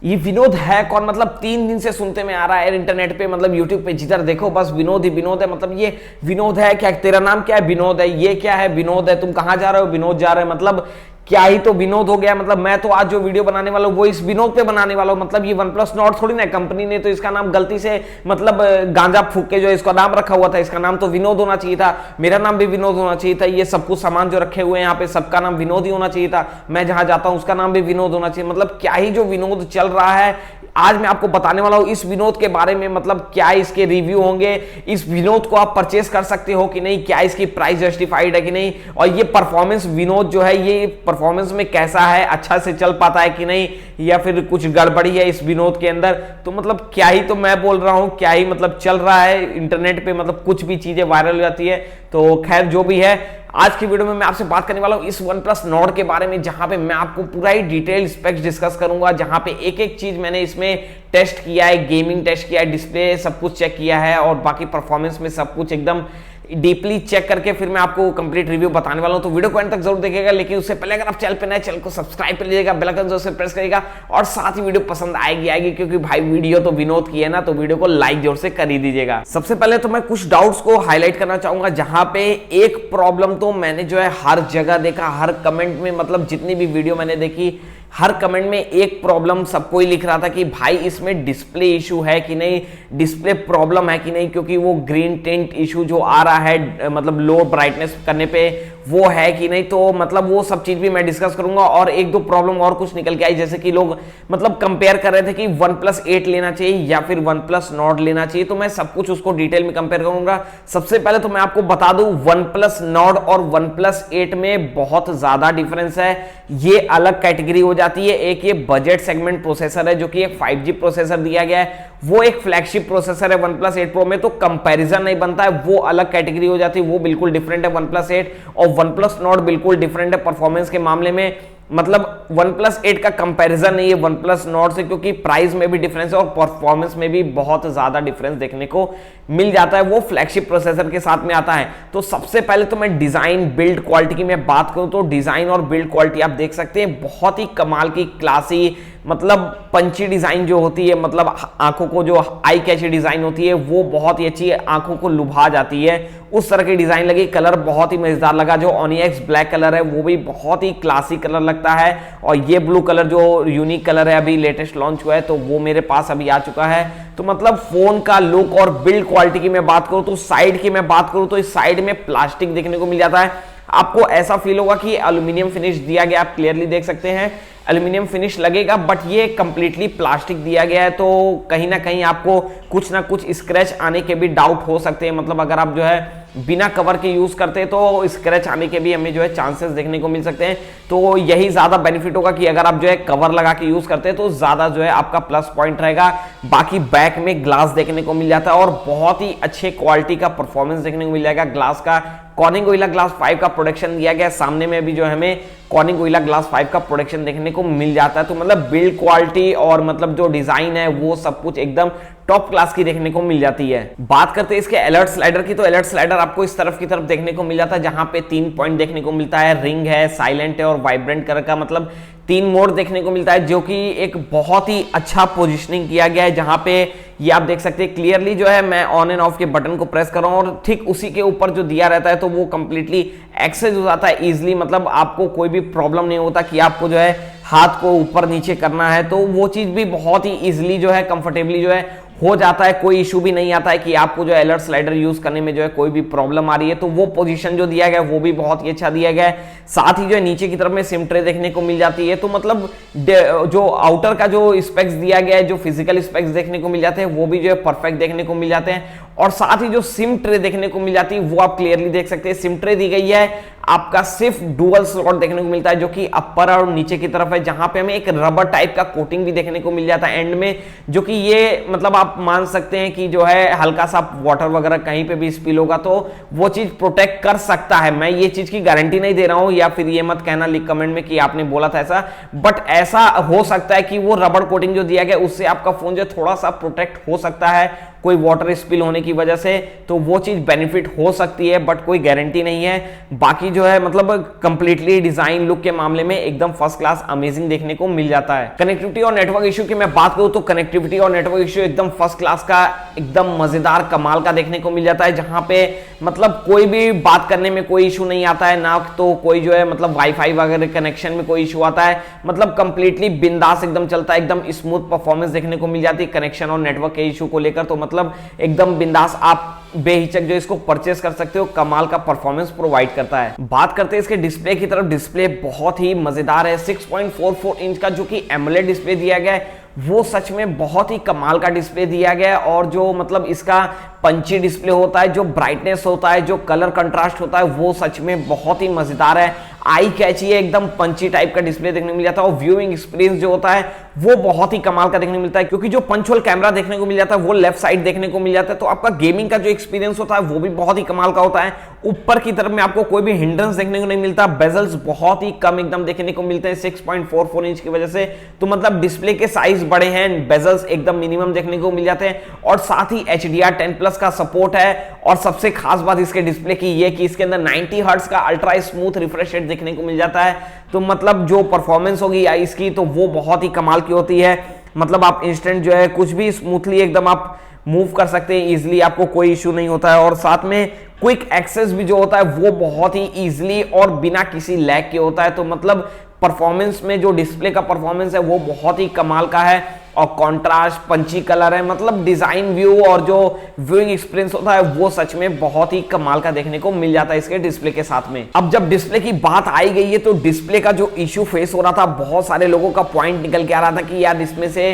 ये विनोद है कौन, मतलब 3 दिन से सुनते में आ रहा है इंटरनेट पे, मतलब यूट्यूब पे जिधर देखो बस विनोद ही विनोद है। मतलब ये विनोद है क्या, तेरा नाम क्या है, विनोद है, ये क्या है, विनोद है, तुम कहां जा रहे हो, विनोद जा रहे हो, मतलब क्या ही तो विनोद हो गया। मतलब मैं तो आज जो वीडियो बनाने वाला हूं वो इस विनोद पे बनाने वाला हूं। मतलब ये OnePlus Nord थोड़ी ना, कंपनी ने तो इसका नाम गलती से मतलब गांजा फूक के जो इसका नाम रखा हुआ था, इसका नाम तो विनोद होना चाहिए था, मेरा नाम भी विनोद होना चाहिए था। ये सब कुछ सामान जो रखे हुए हैं यहाँ पे सबका नाम विनोद ही होना चाहिए था, मैं जहां जाता हूं उसका नाम भी विनोद होना चाहिए। मतलब क्या ही जो विनोद चल रहा है, आज मैं आपको बताने वाला हूं इस विनोद के बारे में। मतलब क्या इसके रिव्यू होंगे, इस विनोद को आप परचेस कर सकते हो कि नहीं, क्या इसकी प्राइस जस्टिफाइड है कि नहीं, और ये परफॉर्मेंस विनोद जो है ये परफॉर्मेंस में कैसा है, अच्छा से चल पाता है कि नहीं, या फिर कुछ गड़बड़ी है इस विनोद के अंदर। तो मतलब क्या ही तो मैं बोल रहा हूं, क्या ही मतलब चल रहा है इंटरनेट पे, मतलब कुछ भी चीजें वायरल हो जाती है। तो खैर जो भी है, आज की वीडियो में मैं आपसे बात करने वाला हूं इस OnePlus Nord के बारे में, जहां पे मैं आपको पूरा ही डिटेल स्पेक्स डिस्कस करूंगा, जहां पे एक एक चीज मैंने इसमें टेस्ट किया है, गेमिंग टेस्ट किया है, डिस्प्ले सब कुछ चेक किया है, और बाकी परफॉर्मेंस में सब कुछ एकदम डीपली चेक करके फिर मैं आपको कंप्लीट रिव्यू बताने वाला हूं। तो वीडियो को एंड तक जरूर देखिएगा, लेकिन उससे पहले अगर आप चैनल पे नए, चैनल को सब्सक्राइब कर लीजिएगा, बेल आइकन जरूर से प्रेस करिएगा, और साथ ही वीडियो पसंद आएगी क्योंकि भाई वीडियो तो विनोद की है ना, तो वीडियो को लाइक जोर से कर ही दीजिएगा। सबसे पहले तो मैं कुछ डाउट्स को हाईलाइट करना चाहूंगा, जहां पे एक प्रॉब्लम तो मैंने जो है हर जगह देखा, हर कमेंट में, मतलब जितनी भी वीडियो मैंने देखी हर कमेंट में एक प्रॉब्लम सबको ही लिख रहा था कि भाई इसमें डिस्प्ले इशू है कि नहीं, डिस्प्ले प्रॉब्लम है कि नहीं, क्योंकि वो ग्रीन टिंट इशू जो आ रहा है मतलब लो ब्राइटनेस करने पे वो है कि नहीं। तो मतलब वो सब चीज भी मैं डिस्कस करूंगा, और एक दो प्रॉब्लम और कुछ निकल के आई, जैसे कि लोग मतलब कंपेयर कर रहे थे कि OnePlus 8 लेना चाहिए या फिर OnePlus Nord लेना चाहिए। तो मैं सब कुछ उसको डिटेल में कंपेयर करूंगा। सबसे पहले तो मैं आपको बता दूं OnePlus Nord और OnePlus 8 में बहुत ज्यादा डिफरेंस है, ये अलग कैटेगरी हो जाती है। एक ये बजट सेगमेंट प्रोसेसर है जो कि एक 5G प्रोसेसर दिया गया है, वो एक फ्लैगशिप प्रोसेसर है OnePlus 8 Pro में, तो कंपैरिजन नहीं बनता है, वो अलग कैटेगरी हो जाती है, वो बिल्कुल डिफरेंट है OnePlus 8, और OnePlus Nord बिल्कुल डिफरेंट है परफॉर्मेंस के मामले में। मतलब OnePlus 8 का कंपैरिजन नहीं है OnePlus Nord से, क्योंकि प्राइस में भी डिफरेंस है और परफॉर्मेंस में भी बहुत ज्यादा डिफरेंस देखने को मिल जाता है, वो फ्लैगशिप प्रोसेसर के साथ में आता है। तो सबसे पहले तो मैं डिजाइन बिल्ड क्वालिटी की मैं बात करूं तो डिजाइन और बिल्ड क्वालिटी आप देख सकते हैं बहुत ही कमाल की, क्लासी, मतलब पंची डिजाइन जो होती है, मतलब आंखों को जो आई कैची डिजाइन होती है वो बहुत ही अच्छी है, आंखों को लुभा जाती है, उस तरह की डिजाइन लगी। कलर बहुत ही मजेदार लगा, जो ओनिक्स ब्लैक कलर है वो भी बहुत ही क्लासी कलर लगता है, और ये ब्लू कलर जो यूनिक कलर है अभी लेटेस्ट लॉन्च हुआ है तो वो मेरे पास अभी आ चुका है। तो मतलब फोन का लुक और बिल्ड क्वालिटी की मैं बात करूं तो साइड की मैं बात करूं तो इस साइड में प्लास्टिक देखने को मिल जाता है, आपको ऐसा फील होगा कि एल्यूमिनियम फिनिश दिया गया, आप क्लियरली देख सकते हैं एल्यूमिनियम फिनिश लगेगा, बट ये कंप्लीटली प्लास्टिक दिया गया है, तो कहीं ना कहीं आपको कुछ ना कुछ स्क्रैच आने के भी डाउट हो सकते हैं। मतलब अगर आप जो है बिना कवर के यूज करते हैं तो स्क्रैच आने के भी हमें जो है चांसेस देखने को मिल सकते हैं। तो यही ज्यादा बेनिफिट होगा कि अगर आप जो है कवर लगा के यूज करते हैं तो ज्यादा जो है आपका प्लस पॉइंट रहेगा। बाकी बैक में ग्लास देखने को मिल जाता है और बहुत ही अच्छे क्वालिटी का परफॉर्मेंस देखने को मिल जाएगा। ग्लास का कॉर्निंग गोरिल्ला ग्लास 5 का प्रोडक्शन दिया गया है, सामने में भी जो है हमें कॉर्निंग गोरिल्ला ग्लास 5 का प्रोडक्शन देखने को मिल जाता है। तो मतलब बिल्ड क्वालिटी और मतलब जो डिजाइन है वो सब कुछ एकदम टॉप क्लास की देखने को मिल जाती है। बात करते हैं इसके अलर्ट स्लाइडर की, तो अलर्ट स्लाइडर आपको इस तरफ की तरफ देखने को मिल जाता है, जहां पे 3 पॉइंट देखने को मिलता है, रिंग है, साइलेंट है और वाइब्रेंट कलर का, मतलब 3 मोड देखने को मिलता है, जो कि एक बहुत ही अच्छा पोजिशनिंग किया गया है। जहां पे ये आप देख सकते हैं क्लियरली जो है मैं ऑन एंड ऑफ के बटन को प्रेस कर रहा हूं और ठीक उसी के ऊपर जो दिया रहता है तो वो कंप्लीटली एक्सेस हो जाता है इजिली। मतलब आपको कोई भी प्रॉब्लम नहीं होता कि आपको जो है हाथ को ऊपर नीचे करना है, तो वो चीज भी बहुत ही इजिली जो है कंफर्टेबली जो है हो जाता है, कोई इशू भी नहीं आता है कि आपको जो अलर्ट स्लाइडर यूज करने में जो है कोई भी प्रॉब्लम आ रही है। तो वो पोजीशन जो दिया गया है वो भी बहुत ही अच्छा दिया गया है। साथ ही जो है नीचे की तरफ में सिम ट्रे देखने को मिल जाती है, तो मतलब जो आउटर का जो स्पेक्स दिया गया है, जो फिजिकल स्पेक्स देखने को मिल जाते हैं वो भी जो है परफेक्ट देखने को मिल जाते हैं। और साथ ही जो सिम ट्रे देखने को मिल जाती है वो आप क्लियरली देख सकते हैं, सिम ट्रे दी गई है आपका सिर्फ डुअल स्लॉट देखने को मिलता है, जो कि अपर और नीचे की तरफ है, जहां पे हमें एक रबर टाइप का कोटिंग भी देखने को मिल जाता है एंड में, जो कि ये मतलब आप मान सकते हैं कि जो है हल्का सा वाटर वगैरह कहीं पे भी स्पिल होगा तो वो चीज प्रोटेक्ट कर सकता है। मैं ये चीज की गारंटी नहीं दे रहा हूं, या फिर ये मत कहना लिख कमेंट में कि आपने बोला था ऐसा, बट ऐसा हो सकता है कि वो रबर कोटिंग जो दिया गया उससे आपका फोन जो थोड़ा सा प्रोटेक्ट हो सकता है, कोई वाटर स्पिल होने की वजह से, तो वो चीज बेनिफिट हो सकती है बट कोई गारंटी नहीं है। बाकी जो है मतलब कंप्लीटली डिजाइन लुक के मामले में एकदम फर्स्ट क्लास अमेजिंग देखने को मिल जाता है। कनेक्टिविटी और नेटवर्क इशू की मैं बात करूं तो कनेक्टिविटी और नेटवर्क इशू एकदम फर्स्ट क्लास का, एकदम मजेदार कमाल का देखने को मिल जाता है, जहां पे मतलब कोई भी बात करने में कोई इशू नहीं आता है, ना तो कोई जो है मतलब वाईफाई वगैरह कनेक्शन में कोई इशू आता है, मतलब कंप्लीटली बिंदास एकदम चलता है, एकदम स्मूथ परफॉर्मेंस देखने को मिल जाती है कनेक्शन और नेटवर्क के इशू को लेकर। तो मतलब एकदम बिंदास आप बेहिचक जो इसको परचेस कर सकते हो, कमाल का परफॉर्मेंस प्रोवाइड करता है। बात करते हैं इसके डिस्प्ले की तरफ, डिस्प्ले बहुत ही मजेदार है। 6.44 इंच का जो कि एमोलेड डिस्प्ले दिया गया है, वो सच में बहुत ही कमाल का डिस्प्ले दिया गया है। और जो मतलब इसका पंची डिस्प्ले होता है, जो ब्राइटनेस होता है, जो कलर कंट्रास्ट होता है, वो सच में बहुत ही मजेदार है, आई कैची है, एकदम पंची टाइप का डिस्प्ले देखने को मिल जाता है। और व्यूइंग एक्सपीरियंस जो होता है वो बहुत ही कमाल का देखने को मिलता है, क्योंकि जो पंच होल कैमरा देखने को मिल जाता है वो लेफ्ट साइड देखने को मिल जाता है, तो आपका गेमिंग का जो एक्सपीरियंस होता है वो भी बहुत ही कमाल का होता है। ऊपर की तरफ में आपको कोई भी हिंड्रेंस देखने को नहीं मिलता, बेजल्स बहुत ही कम एकदम देखने को मिलते हैं 6.44 इंच की वजह से। तो मतलब डिस्प्ले के साइज बड़े हैं, बेजल्स एकदम मिनिमम देखने को मिल जाते हैं, और साथ ही HDR10+ का सपोर्ट है। और सबसे खास बात इसके डिस्प्ले की ये कि इसके अंदर 90 हर्ट्ज का अल्ट्रा स्मूथ रिफ्रेश रेट देखने को मिल जाता है। तो मतलब जो परफॉर्मेंस होगी इसकी तो वो बहुत ही कमाल की होती है, मतलब आप इंस्टेंट जो है कुछ भी स्मूथली एकदम आप मूव कर सकते हैं इजीली, आपको कोई इशू नहीं होता है। और साथ में क्विक एक्सेस भी जो होता है वो बहुत ही इजीली और बिना किसी लैग के होता है। तो मतलब परफॉर्मेंस में जो डिस्प्ले का परफॉर्मेंस है वो बहुत ही कमाल का है, और कंट्रास्ट पंची कलर है, मतलब डिजाइन व्यू और जो व्यूइंग एक्सपीरियंस होता है वो सच में बहुत ही कमाल का देखने को मिल जाता है इसके डिस्प्ले के साथ में। अब जब डिस्प्ले की बात आई गई है तो डिस्प्ले का जो इश्यू फेस हो रहा था, बहुत सारे लोगों का पॉइंट निकल के आ रहा था कि यार इसमें से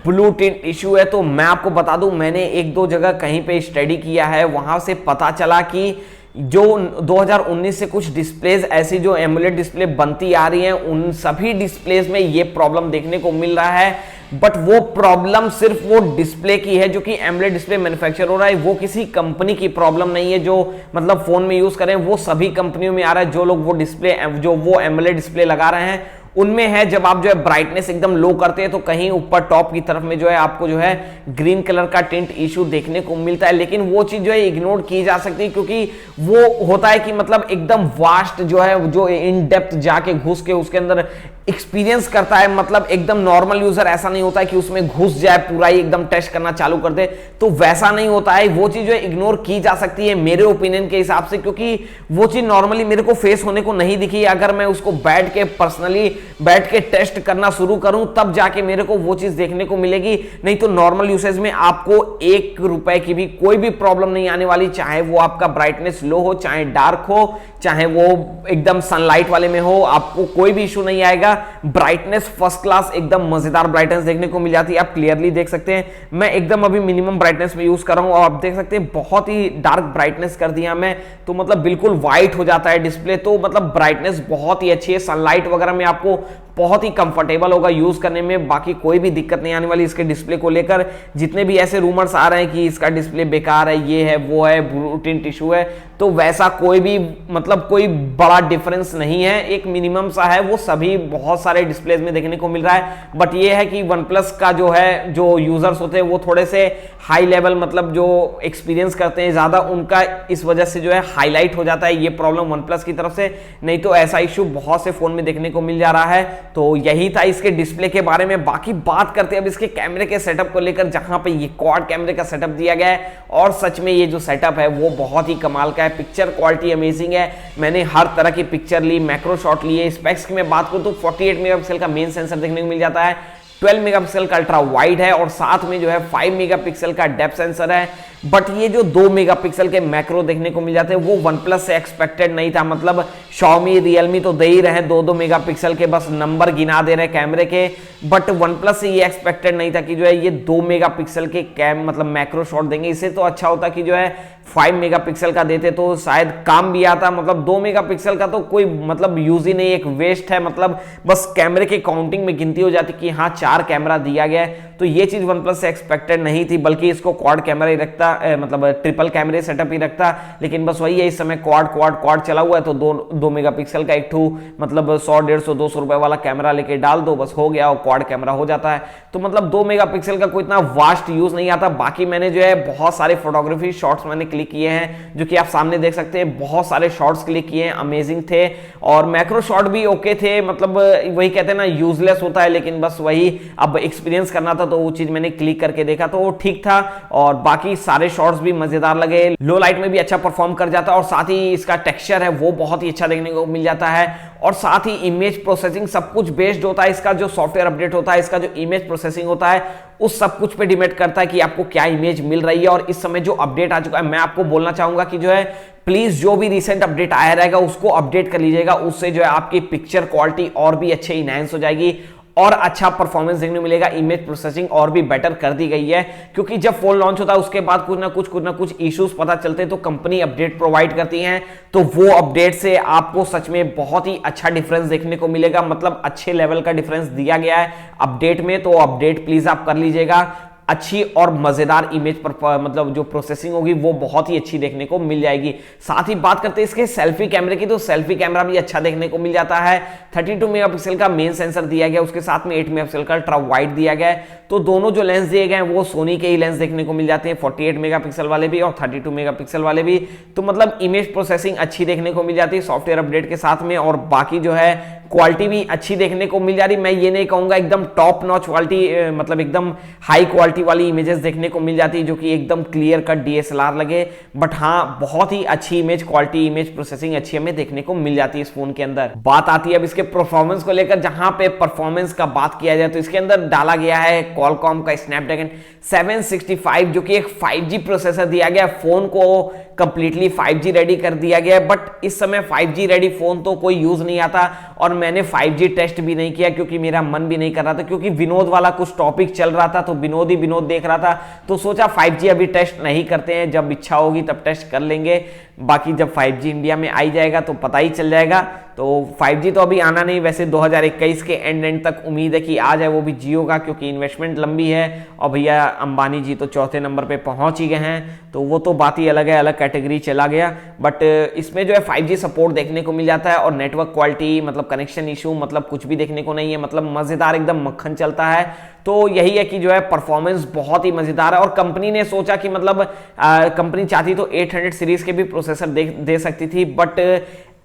ब्लू टिंट इशू है। तो मैं आपको बता दूं, मैंने एक दो जगह कहीं पे स्टडी किया है, वहां से पता चला कि जो 2019 से कुछ डिस्प्लेज ऐसी जो एमुलेट डिस्प्ले बनती आ रही हैं, उन सभी डिस्प्लेज में ये प्रॉब्लम देखने को मिल रहा है। बट वो प्रॉब्लम सिर्फ वो डिस्प्ले की है जो कि एमुलेट डिस्प्ले मैन्युफैक्चर हो रहा है, वो किसी कंपनी की प्रॉब्लम नहीं है जो मतलब फोन में यूज करें, वो सभी कंपनियों में आ रहा है। जो लोग वो डिस्प्ले जो वो एमुलेट डिस्प्ले लगा रहे हैं उनमें है, जब आप जो है ब्राइटनेस एकदम लो करते हैं तो कहीं ऊपर टॉप की तरफ में जो है आपको जो है ग्रीन कलर का टिंट इशू देखने को मिलता है। लेकिन वो चीज जो है इग्नोर की जा सकती है, क्योंकि वो होता है कि मतलब एकदम वास्ट जो है, जो इन डेप्थ जाके घुस के उसके अंदर एक्सपीरियंस करता है, मतलब एकदम नॉर्मल यूजर ऐसा नहीं होता है कि उसमें घुस जाए पूरा ही एकदम टेस्ट करना चालू कर दे, तो वैसा नहीं होता है। वो चीज जो है इग्नोर की जा सकती है मेरे ओपिनियन के हिसाब से, क्योंकि वो चीज नॉर्मली मेरे को फेस होने को नहीं दिखी। अगर मैं उसको बैठ के पर्सनली बैठ के टेस्ट करना शुरू करूं तब जाके मेरे को वो चीज देखने को मिलेगी, नहीं तो नॉर्मल यूसेज में आपको 1 रुपए की भी कोई भी प्रॉब्लम नहीं आने वाली, चाहे वो आपका ब्राइटनेस लो हो, चाहे डार्क हो, चाहे वो एकदम सनलाइट वाले में हो, आपको कोई भी इशू नहीं आएगा। ब्राइटनेस फर्स्ट क्लास एकदम मजेदार ब्राइटनेस देखने को मिल जाती है, आप क्लियरली देख सकते हैं। मैं एकदम अभी मिनिमम ब्राइटनेस में यूज कर रहा हूं और आप देख सकते हैं बहुत ही डार्क ब्राइटनेस कर दिया मैं, तो मतलब बिल्कुल व्हाइट हो जाता है डिस्प्ले। तो मतलब ब्राइटनेस बहुत ही अच्छी है, सनलाइट वगैरह में आपको बहुत ही कंफर्टेबल होगा यूज करने में, बाकी कोई भी दिक्कत नहीं आने वाली इसके डिस्प्ले को लेकर। जितने भी ऐसे रूमर्स आ रहे हैं कि इसका डिस्प्ले बेकार है, ये है वो है, ब्लू टिंट इशू है, तो वैसा कोई भी मतलब कोई बड़ा डिफरेंस नहीं है, एक मिनिमम सा है, वो सभी बहुत सारे डिस्प्लेज में देखने को मिल रहा है। बट ये है कि OnePlus का जो है जो यूजर्स होते हैं वो थोड़े से हाई लेवल मतलब जो एक्सपीरियंस करते हैं ज्यादा, उनका इस वजह से जो है हाईलाइट हो जाता है ये प्रॉब्लम OnePlus की तरफ से, नहीं तो ऐसा इशू बहुत से फोन में देखने को मिल जा रहा है। तो यही था इसके डिस्प्ले के बारे में। बाकी बात करते हैं अब इसके कैमरे के सेटअप को लेकर, जहां पे ये क्वाड कैमरे का सेटअप दिया गया है, और सच में ये जो सेटअप है वो बहुत ही कमाल का है। पिक्चर क्वालिटी अमेजिंग है, मैंने हर तरह की पिक्चर ली, मैक्रो शॉट लिए। स्पेक्स की मैं बात करूं तो 48 मेगापिक्सल का मेन सेंसर देखने को मिल जाता है, 12 मेगापिक्सल का अल्ट्रा वाइड है, और साथ में जो है 5 मेगापिक्सल का डेप्थ सेंसर है। बट ये जो 2 मेगापिक्सल के मैक्रो देखने को मिल जाते हैं वो OnePlus से एक्सपेक्टेड नहीं था, मतलब Xiaomi Realme तो दे ही रहे 2-2 मेगापिक्सल के, बस नंबर गिना दे रहे कैमरे के, बट OnePlus से ये एक्सपेक्टेड नहीं था कि जो है ये 2 मेगापिक्सल के मतलब मैक्रो शॉट देंगे। इससे तो अच्छा होता कि जो है 5 मेगापिक्सल का देते तो शायद काम भी आता, मतलब 2 मेगापिक्सल का तो कोई मतलब यूज ही नहीं, एक वेस्ट है, मतलब बस कैमरे के काउंटिंग में गिनती हो जाती कि हाँ 4 कैमरा दिया गया है। तो ये चीज OnePlus से एक्सपेक्टेड नहीं थी, बल्कि इसको क्वाड कैमरा ही रखता, मतलब ट्रिपल कैमरे सेटअप ही रखता, लेकिन बस वही है, इस समय क्वाड चला हुआ है, तो 2 मेगापिक्सल का एक ठू मतलब 100, 150, 200 रुपए वाला कैमरा लेके डाल दो, बस हो गया, और क्वाड कैमरा हो जाता है। तो मतलब 2 मेगापिक्सल का कोई इतना वास्ट यूज नहीं आता। बाकी मैंने जो है बहुत सारे फोटोग्राफी शॉट्स मैंने क्लिक किए हैं, जो कि आप सामने देख सकते हैं, बहुत सारे शॉट्स क्लिक किए हैं, अमेजिंग थे, और मैक्रो शॉट भी ओके थे, मतलब वही कहते हैं ना, यूजलेस होता है, लेकिन बस वही अब एक्सपीरियंस करना था, तो वो चीज मैंने क्लिक करके देखा तो वो ठीक था। और बाकी सारे शॉट्स भी मजेदार लगे, लो लाइट में भी अच्छा परफॉर्म कर जाता है, और साथ ही इसका टेक्सचर है वो बहुत ही अच्छा देखने को मिल जाता है, और साथ ही इमेज प्रोसेसिंग सब कुछ बेस्ड होता है, इसका जो सॉफ्टवेयर अपडेट होता है, इसका जो इमेज प्रोसेसिंग होता है, उस सब कुछ पे डिपेंड करता है कि आपको क्या इमेज मिल रही है। और इस समय जो अपडेट आ चुका है, मैं आपको बोलना चाहूंगा कि जो है प्लीज जो भी रिसेंट अपडेट आया रहेगा उसको अपडेट कर लीजिएगा, उससे जो है आपकी पिक्चर क्वालिटी और भी अच्छे इनहैंस हो जाएगी और अच्छा परफॉर्मेंस देखने को मिलेगा। इमेज प्रोसेसिंग और भी बेटर कर दी गई है, क्योंकि जब फोन लॉन्च होता है उसके बाद कुछ ना कुछ इश्यूज पता चलते हैं, तो कंपनी अपडेट प्रोवाइड करती है, तो वो अपडेट से आपको सच में बहुत ही अच्छा डिफरेंस देखने को मिलेगा, मतलब अच्छे लेवल का डिफरेंस दिया गया है अपडेट में, तो अपडेट प्लीज आप कर लीजिएगा। अच्छी और मजेदार इमेज पर मतलब जो प्रोसेसिंग होगी वो बहुत ही अच्छी देखने को मिल जाएगी। साथ ही बात करते हैं इसके सेल्फी कैमरे की, तो सेल्फी कैमरा भी अच्छा देखने को मिल जाता है। 32 मेगापिक्सल का मेन सेंसर दिया गया, उसके साथ में 8 मेगापिक्सल का अल्ट्रा वाइड दिया गया है, तो दोनों जो लेंस दिए गए हैं वो सोनी के ही लेंस देखने को मिल जाते हैं, 48 मेगापिक्सल वाले भी और 32 मेगापिक्सल वाले भी। तो मतलब इमेज प्रोसेसिंग अच्छी देखने को मिल जाती है सॉफ्टवेयर अपडेट के साथ में, और बाकी जो है क्वालिटी भी अच्छी देखने को मिल जा रही। मैं ये नहीं कहूंगा एकदम टॉप नॉच क्वालिटी, मतलब एकदम हाई क्वालिटी वाली इमेजेस देखने को मिल जाती है जो कि एकदम क्लियर कट डीएसएलआर लगे, बट हाँ बहुत ही अच्छी इमेज क्वालिटी, इमेज प्रोसेसिंग अच्छी हमें देखने को मिल जाती है इस फोन के अंदर। बात आती है अब इसके परफॉर्मेंस को लेकर, जहां पे परफॉर्मेंस का बात किया जाए तो इसके अंदर डाला गया है क्वालकॉम का स्नैपड्रैगन 765, जो कि एक 5G प्रोसेसर दिया गया, फोन को कंप्लीटली 5G रेडी कर दिया गया है। बट इस समय 5G रेडी फोन तो कोई यूज नहीं आता, और मैंने 5G टेस्ट भी नहीं किया क्योंकि मेरा मन भी नहीं कर रहा था, क्योंकि विनोद वाला कुछ टॉपिक चल रहा था, तो विनोद ही विनोद देख रहा था, तो सोचा 5G अभी टेस्ट नहीं करते हैं, जब इच्छा होगी तब टेस्ट कर लेंगे। बाकी जब 5G इंडिया में आई जाएगा तो पता ही चल जाएगा। तो 5G तो अभी आना नहीं, वैसे 2021 के एंड तक उम्मीद है कि आ जाए, वो भी जियो का, क्योंकि इन्वेस्टमेंट लंबी है, और भैया अंबानी जी तो चौथे नंबर पे पहुंच ही गए हैं, तो वो तो बात ही अलग है, अलग कैटेगरी चला गया। बट इसमें जो है 5G सपोर्ट देखने को मिल जाता है, और नेटवर्क क्वालिटी मतलब कनेक्शन इशू मतलब कुछ भी देखने को नहीं है, मतलब मजेदार एकदम मक्खन चलता है। तो यही है कि जो है परफॉर्मेंस बहुत ही मजेदार है, और कंपनी ने सोचा कि मतलब कंपनी चाहती तो 800 सीरीज के भी प्रोसेसर दे सकती थी, बट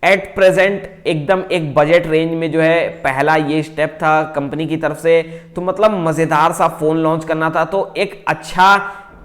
एट प्रेजेंट एकदम एक बजट रेंज में जो है पहला ये स्टेप था कंपनी की तरफ से, तो मतलब मजेदार सा फोन लॉन्च करना था, तो एक अच्छा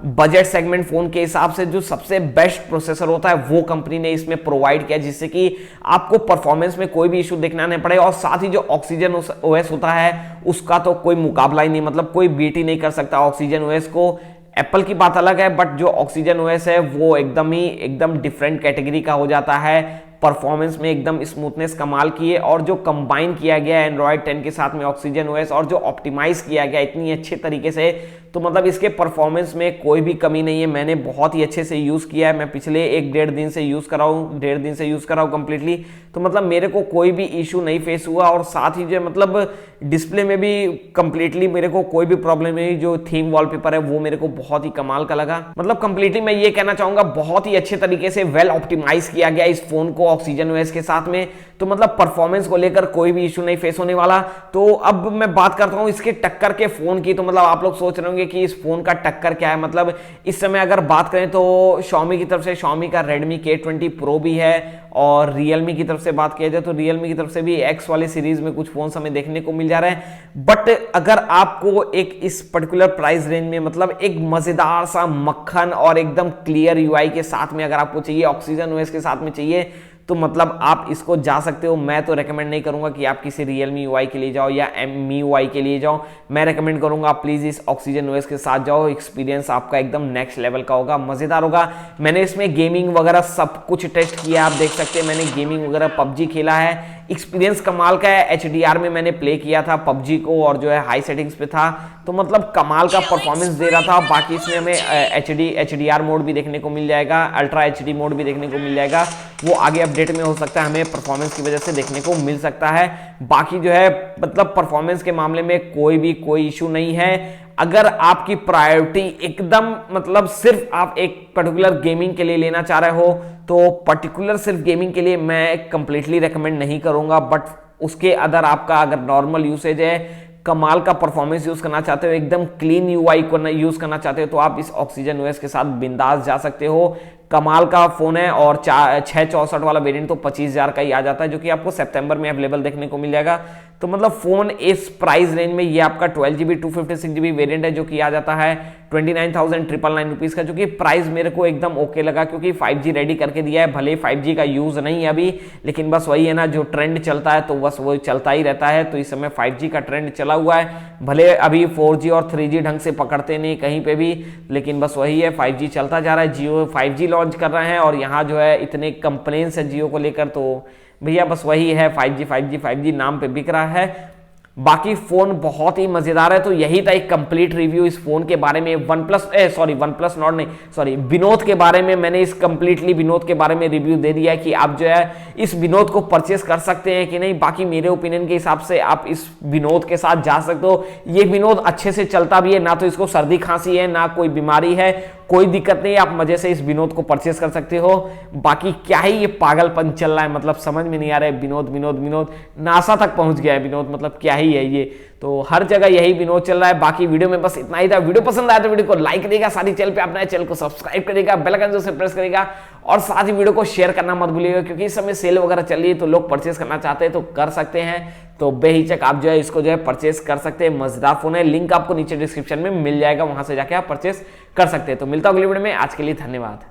बजट सेगमेंट फोन के हिसाब से जो सबसे बेस्ट प्रोसेसर होता है वो कंपनी ने इसमें प्रोवाइड किया, जिससे कि आपको परफॉर्मेंस में कोई भी इशू देखना नहीं पड़े। और साथ ही जो ऑक्सीजन ओएस होता है उसका तो कोई मुकाबला ही नहीं, मतलब कोई बीट ही नहीं कर सकता ऑक्सीजन ओएस को। एप्पल की बात अलग है, बट जो ऑक्सीजन ओएस है वो एकदम डिफरेंट कैटेगरी का हो जाता है, परफॉर्मेंस में एकदम स्मूथनेस कमाल की है, और जो कंबाइन किया गया है एंड्रॉयड 10 के साथ में ऑक्सीजन ओएस, और जो ऑप्टिमाइज किया गया इतनी अच्छे तरीके से, तो मतलब इसके परफॉर्मेंस में कोई भी कमी नहीं है। मैंने बहुत ही अच्छे से यूज किया है, मैं पिछले 1-1.5 दिन से यूज कर रहा हूँ, 1.5 दिन से यूज कर रहा हूँ कंप्लीटली, तो मतलब मेरे को कोई भी इशू नहीं फेस हुआ। और साथ ही जो मतलब डिस्प्ले में भी कंप्लीटली मेरे को कोई भी प्रॉब्लम नहीं, जो थीम वॉलपेपर है वो मेरे को बहुत ही कमाल का लगा। मतलब कंप्लीटली मैं ये कहना चाहूंगा बहुत ही अच्छे तरीके से वेल ऑप्टिमाइज किया गया इस फोन को ऑक्सीजन ओएस के साथ में, तो मतलब परफॉर्मेंस को लेकर कोई भी इशू नहीं फेस होने वाला। तो अब मैं बात करता हूं इसके टक्कर के फोन की, तो मतलब आप लोग सोच रहे होंगे कि इस फोन का टक्कर क्या है। मतलब इस समय अगर बात करें तो Xiaomi की तरफ से Xiaomi का Redmi K20 Pro भी है, और Realme की तरफ से बात किया जाए तो Realme की तरफ से भी X वाले सीरीज में कुछ फोन हमें देखने को मिल जा रहे हैं। बट अगर आपको एक इस पर्टिकुलर प्राइस रेंज में मतलब एक मजेदार सा मक्खन और एकदम क्लियर यूआई के साथ में अगर आपको चाहिए, ऑक्सीजन ओएस के साथ में चाहिए, तो मतलब आप इसको जा सकते हो। मैं तो रेकमेंड नहीं करूंगा कि आप किसी Realme UI के लिए जाओ या MIUI के लिए जाओ, मैं रेकमेंड करूंगा आप प्लीज इस ऑक्सीजन ओएस के साथ जाओ, एक्सपीरियंस आपका एकदम नेक्स्ट लेवल का होगा, मजेदार होगा। मैंने इसमें गेमिंग वगैरह सब कुछ टेस्ट किया, आप देख सकते हैं मैंने गेमिंग वगैरह PUBG खेला है, एक्सपीरियंस कमाल का है। HDR में मैंने प्ले किया था PUBG को, और जो है हाई सेटिंग्स पे था, तो मतलब कमाल का परफॉर्मेंस दे रहा था। बाकी इसमें हमें HDR मोड भी देखने को मिल जाएगा, अल्ट्रा HD मोड भी देखने को मिल जाएगा, वो आगे अपडेट में हो सकता है हमें परफॉर्मेंस की वजह से देखने को मिल सकता है। बाकी जो है मतलब परफॉर्मेंस के मामले में कोई इशू नहीं है। अगर आपकी प्रायोरिटी एकदम मतलब सिर्फ आप एक पर्टिकुलर गेमिंग के लिए लेना चाह रहे हो तो पर्टिकुलर सिर्फ गेमिंग के लिए मैं कंप्लीटली रेकमेंड नहीं करूंगा, बट उसके अदर आपका अगर नॉर्मल यूसेज है, कमाल का परफॉर्मेंस यूज करना चाहते हो, एकदम क्लीन यूआई को यूज करना चाहते हो तो आप इस ऑक्सीजन ओएस के साथ बिंदास जा सकते हो। कमाल का फोन है और 664 वाला वेरिएंट तो 25,000 का ही आ जाता है, जो कि आपको सितंबर में अवेलेबल देखने को मिल जाएगा। तो मतलब फोन इस प्राइस रेंज में ये आपका 12GB 256GB वेरिएंट है जो कि आ जाता है 29,999 रुपीज का, जो कि प्राइस मेरे को एकदम ओके लगा क्योंकि 5G रेडी करके दिया है। भले 5G का यूज नहीं है अभी, लेकिन बस वही है ना, जो ट्रेंड चलता है तो बस वो चलता ही रहता है। तो इस समय 5G का ट्रेंड चला हुआ है, भले अभी 4G और 3G ढंग से पकड़ते नहीं कहीं पे भी, लेकिन बस वही है 5G चलता जा रहा है। जियो 5G लॉन्च कर रहे हैं और यहाँ जो है इतने कंप्लेंट्स है जियो को लेकर, तो भैया बस वही है 5G नाम पे बिक रहा है। बाकी फोन बहुत ही मजेदार है। तो यही था एक कंप्लीट रिव्यू इस फोन के बारे में। OnePlus Nord नहीं, सॉरी binod के बारे में मैंने इस कंप्लीटली binod के बारे में रिव्यू दे दिया है कि आप जो है इस binod को परचेस कर सकते हैं कि नहीं। बाकी मेरे ओपिनियन के हिसाब से आप इस binod के साथ जा सकते हो। ये binod अच्छे से चलता भी है, ना तो इसको सर्दी खांसी है ना कोई बीमारी है, कोई दिक्कत नहीं है, आप मजे से इस binod को परचेस कर सकते हो। बाकी क्या ही ये पागलपन चल रहा है, मतलब समझ में नहीं आ रहा है। binod नासा तक पहुंच गया है binod, मतलब क्या ही है ये। तो हर जगह यही binod चल रहा है। बाकी वीडियो में बस इतना ही था। वीडियो पसंद आया तो वीडियो को लाइक करेगा, सारी चैनल पे अपना चैनल को सब्सक्राइब करेगा, बेल आइकन से प्रेस करेगा और साथ ही वीडियो को शेयर करना मत भूलिएगा क्योंकि इस समय सेल वगैरह चल रही है तो लोग परचेस करना चाहते हैं तो कर सकते हैं। तो बेहिचक आप जो है इसको जो है परचेस कर सकते हैं। मजेदार फोन है, लिंक आपको नीचे डिस्क्रिप्शन में मिल जाएगा, वहां से जाके आप परचेस कर सकते हैं। तो मिलता हूं अगली वीडियो में, आज के लिए धन्यवाद।